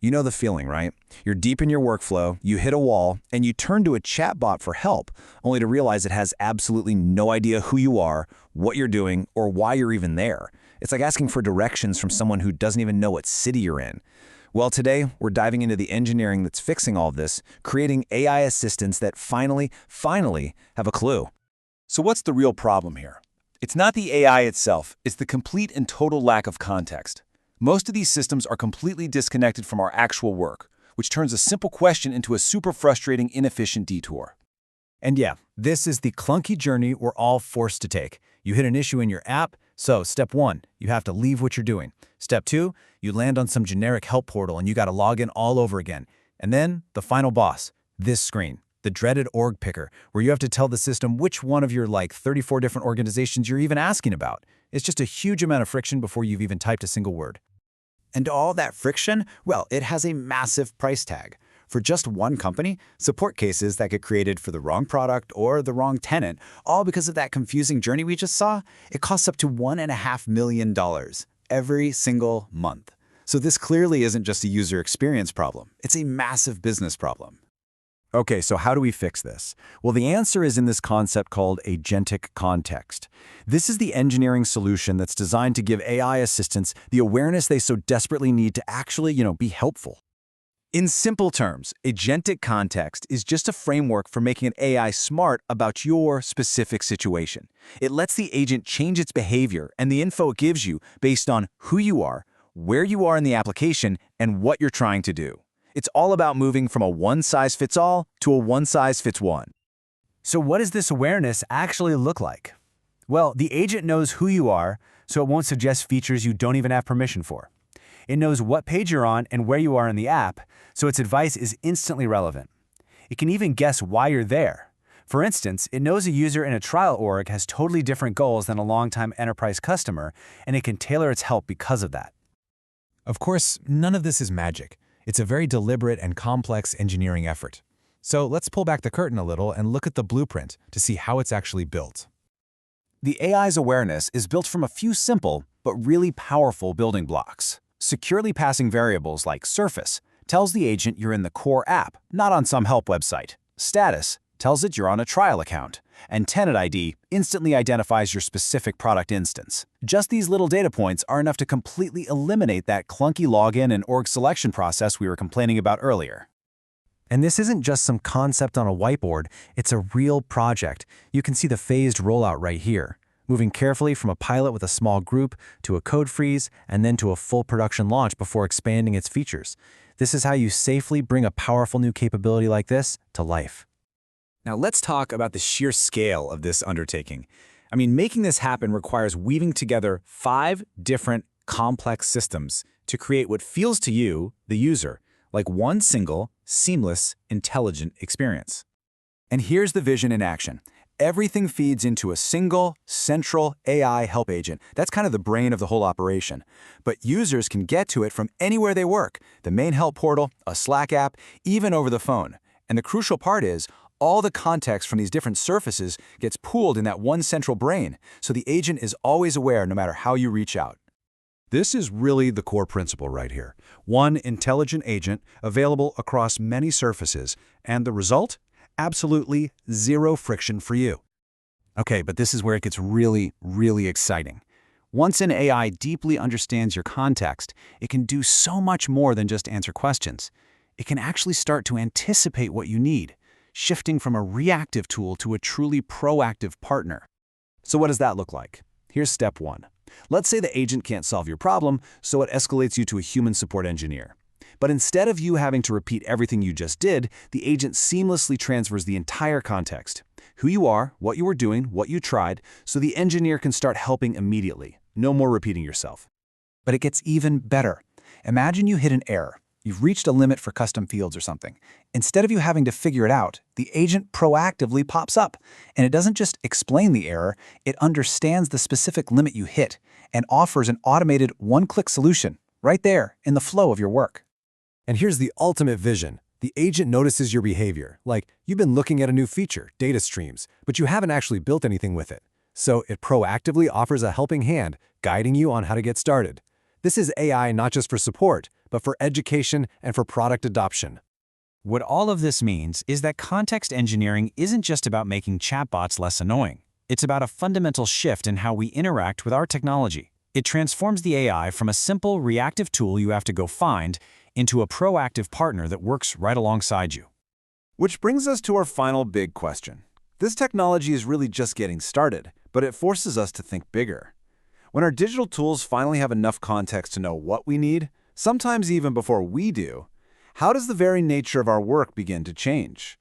You know the feeling, right? You're deep in your workflow, you hit a wall, and you turn to a chatbot for help, only to realize it has absolutely no idea who you are, what you're doing, or why you're even there. It's like asking for directions from someone who doesn't even know what city you're in. Well, today, we're diving into the engineering that's fixing all of this, creating AI assistants that finally have a clue. So what's the real problem here? It's not the AI itself, it's the complete and total lack of context. Most of these systems are completely disconnected from our actual work, which turns a simple question into a super frustrating, inefficient detour. And yeah, this is the clunky journey we're all forced to take. You hit an issue in your app, so step 1, you have to leave what you're doing. Step 2, you land on some generic help portal and you gotta log in all over again. And then, the final boss, this screen, the dreaded org picker, where you have to tell the system which one of your 34 different organizations you're even asking about. It's just a huge amount of friction before you've even typed a single word. And all that friction, well, it has a massive price tag. For just one company, support cases that get created for the wrong product or the wrong tenant, all because of that confusing journey we just saw, it costs up to $1.5 million every single month. So this clearly isn't just a user experience problem. It's a massive business problem. Okay, so how do we fix this? Well, the answer is in this concept called agentic context. This is the engineering solution that's designed to give AI assistants the awareness they so desperately need to actually, be helpful. In simple terms, agentic context is just a framework for making an AI smart about your specific situation. It lets the agent change its behavior and the info it gives you based on who you are, where you are in the application, and what you're trying to do. It's all about moving from a one-size-fits-all to a one-size-fits-one. So what does this awareness actually look like? Well, the agent knows who you are, so it won't suggest features you don't even have permission for. It knows what page you're on and where you are in the app, so its advice is instantly relevant. It can even guess why you're there. For instance, it knows a user in a trial org has totally different goals than a longtime enterprise customer, and it can tailor its help because of that. Of course, none of this is magic. It's a very deliberate and complex engineering effort. So let's pull back the curtain a little and look at the blueprint to see how it's actually built. The AI's awareness is built from a few simple but really powerful building blocks. Securely passing variables like surface tells the agent you're in the core app, not on some help website. Status tells it you're on a trial account. And tenant ID instantly identifies your specific product instance. Just these little data points are enough to completely eliminate that clunky login and org selection process we were complaining about earlier. And this isn't just some concept on a whiteboard, it's a real project. You can see the phased rollout right here, moving carefully from a pilot with a small group to a code freeze and then to a full production launch before expanding its features. This is how you safely bring a powerful new capability like this to life. Now let's talk about the sheer scale of this undertaking. I mean, making this happen requires weaving together 5 different complex systems to create what feels to you, the user, like one single, seamless, intelligent experience. And here's the vision in action. Everything feeds into a single, central AI help agent. That's kind of the brain of the whole operation. But users can get to it from anywhere they work, the main help portal, a Slack app, even over the phone. And the crucial part is, all the context from these different surfaces gets pooled in that one central brain, so the agent is always aware no matter how you reach out. This is really the core principle right here. One intelligent agent available across many surfaces, and the result? Absolutely zero friction for you. Okay, but this is where it gets really, really exciting. Once an AI deeply understands your context, it can do so much more than just answer questions. It can actually start to anticipate what you need, shifting from a reactive tool to a truly proactive partner. So what does that look like? Here's step 1. Let's say the agent can't solve your problem, so it escalates you to a human support engineer. But instead of you having to repeat everything you just did, the agent seamlessly transfers the entire context. Who you are, what you were doing, what you tried, so the engineer can start helping immediately. No more repeating yourself. But it gets even better. Imagine you hit an error. You've reached a limit for custom fields or something. Instead of you having to figure it out, the agent proactively pops up. And it doesn't just explain the error, it understands the specific limit you hit and offers an automated one-click solution right there in the flow of your work. And here's the ultimate vision. The agent notices your behavior, like you've been looking at a new feature, data streams, but you haven't actually built anything with it. So it proactively offers a helping hand, guiding you on how to get started. This is AI not just for support, but for education and for product adoption. What all of this means is that context engineering isn't just about making chatbots less annoying. It's about a fundamental shift in how we interact with our technology. It transforms the AI from a simple reactive tool you have to go find into a proactive partner that works right alongside you. Which brings us to our final big question. This technology is really just getting started, but it forces us to think bigger. When our digital tools finally have enough context to know what we need, sometimes even before we do, how does the very nature of our work begin to change?